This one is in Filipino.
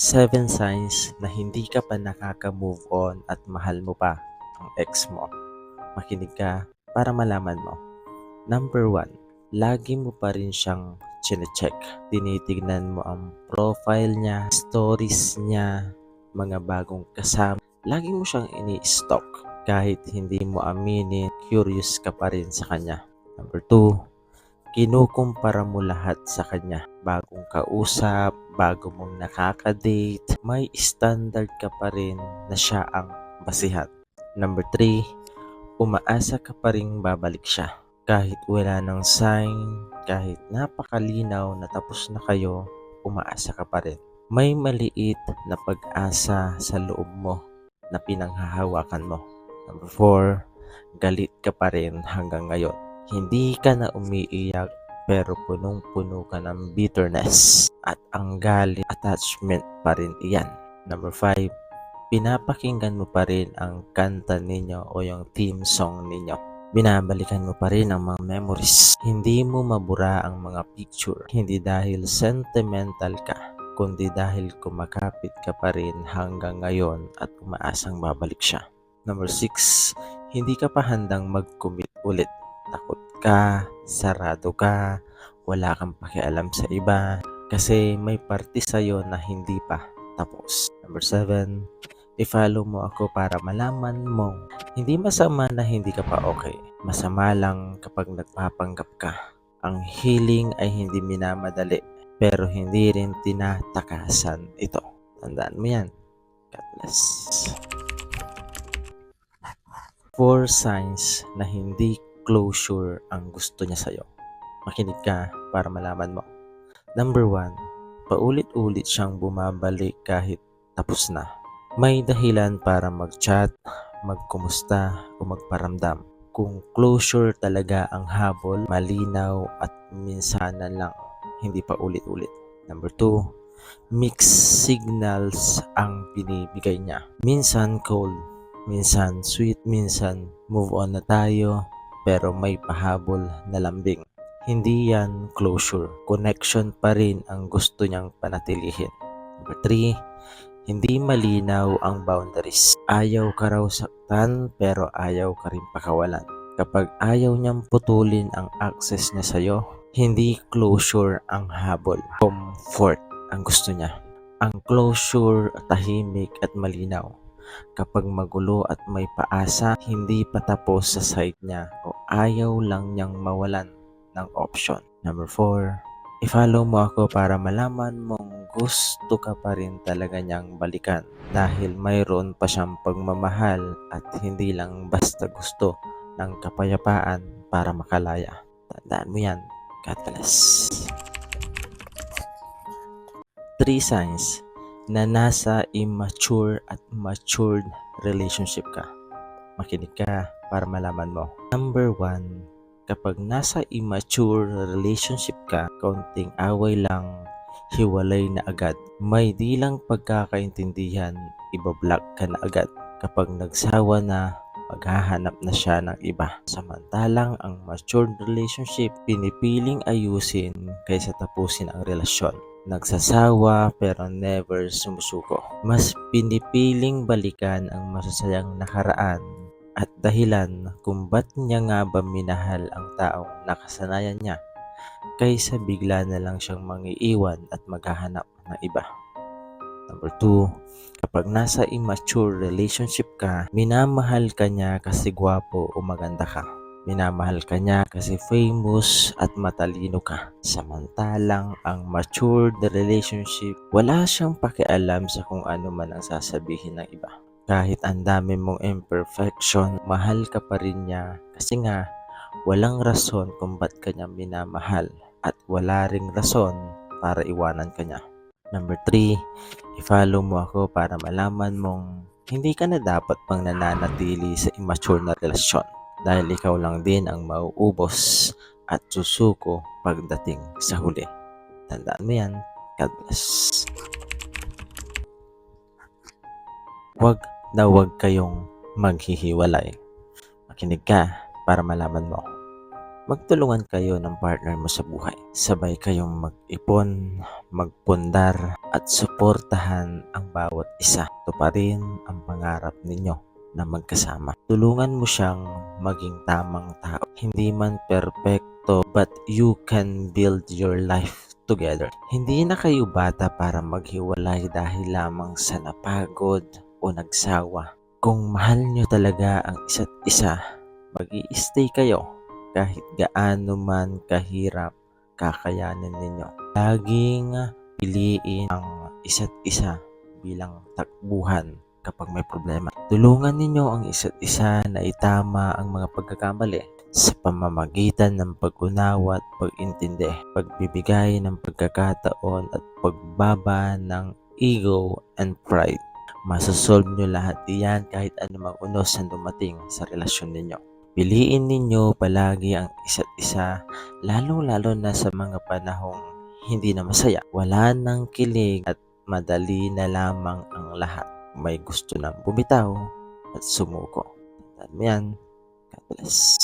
7 signs na hindi ka pa nakaka-move on at mahal mo pa ang ex mo. Makinig ka para malaman mo. Number 1, lagi mo pa rin siyang chine-check. Tinitignan mo ang profile niya, stories niya, mga bagong kasama. Lagi mo siyang ini-stalk. Kahit hindi mo aminin, curious ka pa rin sa kanya. Number 2, kinukumpara mo lahat sa kanya. Bagong kausap, bago mong nakaka-date, may standard ka pa rin na siya ang basihan. Number 3, umaasa ka pa rin babalik siya. Kahit wala ng sign, kahit napakalinaw na tapos na kayo, umaasa ka pa rin. May maliit na pag-asa sa loob mo na pinanghahawakan mo. Number 4, galit ka pa rin hanggang ngayon. Hindi ka na umiiyak pero punong-puno ka ng bitterness at ang galit, attachment pa rin iyan. Number 5, pinapakinggan mo pa rin ang kanta ninyo o yung theme song ninyo. Binabalikan mo pa rin ang mga memories. Hindi mo mabura ang mga picture. Hindi dahil sentimental ka, kundi dahil kumakapit ka pa rin hanggang ngayon at umaasang babalik siya. Number 6, hindi ka pa handang mag-commit ulit. Takot ka, sarado ka, wala kang pakialam sa iba kasi may parte sa'yo na hindi pa tapos. Number 7, i-follow mo ako para malaman mong hindi masama na hindi ka pa okay. Masama lang kapag nagpapanggap ka. Ang healing ay hindi minamadali pero hindi rin tinatakasan ito. Tandaan mo yan. God bless. 4 signs na hindi closure ang gusto niya sa'yo. Makinig ka para malaman mo. Number 1, paulit-ulit siyang bumabalik kahit tapos na. May dahilan para mag-chat, magkumusta o magparamdam. Kung closure talaga ang habol, malinaw at minsanan lang, hindi pa ulit-ulit. Number 2, mixed signals ang binibigay niya. Minsan cold, minsan sweet, minsan move on na tayo, pero may pahabol na lambing. Hindi yan closure. Connection pa rin ang gusto niyang panatilihin. Number 3, hindi malinaw ang boundaries. Ayaw ka raw saktan pero ayaw ka rin pakawalan. Kapag ayaw niyang putulin ang access niya sa'yo, hindi closure ang habol. Comfort ang gusto niya. Ang closure tahimik at malinaw. Kapag magulo at may paasa, hindi pa tapos sa side niya o ayaw lang niyang mawalan ng option. Number 4, i-follow mo ako para malaman mong gusto ka pa rin talaga niyang balikan dahil mayroon pa siyang pagmamahal at hindi lang basta gusto ng kapayapaan para makalaya. Tandaan mo yan. God bless. 3 signs na nasa immature at matured relationship ka. Makinig ka para malaman mo. Number 1, kapag nasa immature relationship ka, kaunting away lang, hiwalay na agad. May di lang pagkakaintindihan, ibablock ka na agad. Kapag nagsawa na, maghahanap na siya ng iba. Samantalang ang matured relationship, pinipiling ayusin kaysa tapusin ang relasyon. Nagsasawa pero never sumusuko. Mas pinipiling balikan ang masasayang nakaraan at dahilan kung ba't niya nga ba minahal ang taong nakasanayan niya kaysa bigla na lang siyang mangiiwan at maghahanap ng iba. Number 2, kapag nasa immature relationship ka, minamahal ka niya kasi gwapo o maganda ka. Minamahal ka niya kasi famous at matalino ka. Samantalang ang matured relationship, wala siyang pakialam sa kung ano man ang sasabihin ng iba. Kahit ang dami mong imperfection, mahal ka pa rin niya kasi nga walang rason kung ba't ka niya minamahal at wala ring rason para iwanan ka niya. Number 3, i-follow mo ako para malaman mong hindi ka na dapat pang nananatili sa immature na relasyon dahil ikaw lang din ang mauubos at susuko pagdating sa huli. Tandaan mo yan. God bless. Huwag na huwag kayong maghihiwalay. Makinig ka para malaman mo. Magtulungan kayo ng partner mo sa buhay. Sabay kayong mag-ipon, magpundar, at suportahan ang bawat isa. Tuparin ang pangarap ninyo na magkasama. Tulungan mo siyang maging tamang tao. Hindi man perpekto, but you can build your life together. Hindi na kayo bata para maghiwalay dahil lamang sa napagod o nagsawa. Kung mahal nyo talaga ang isa't isa, mag-i-stay kayo kahit gaano man kahirap, kakayanin ninyo. Laging piliin ang isa't isa bilang takbuhan kapag may problema. Tulungan ninyo ang isa't isa na itama ang mga pagkakamali sa pamamagitan ng pag-unawa at pag-intindi, pagbibigay ng pagkakataon at pagbaba ng ego and pride. Masasolve nyo lahat iyan kahit anumang unos ang dumating sa relasyon ninyo. Piliin ninyo palagi ang isa't isa, lalong-lalo na sa mga panahong hindi na masaya. Wala nang kilig at madali na lamang ang lahat. May gusto nang bumitaw at sumuko. Tandaan mo yan. God bless.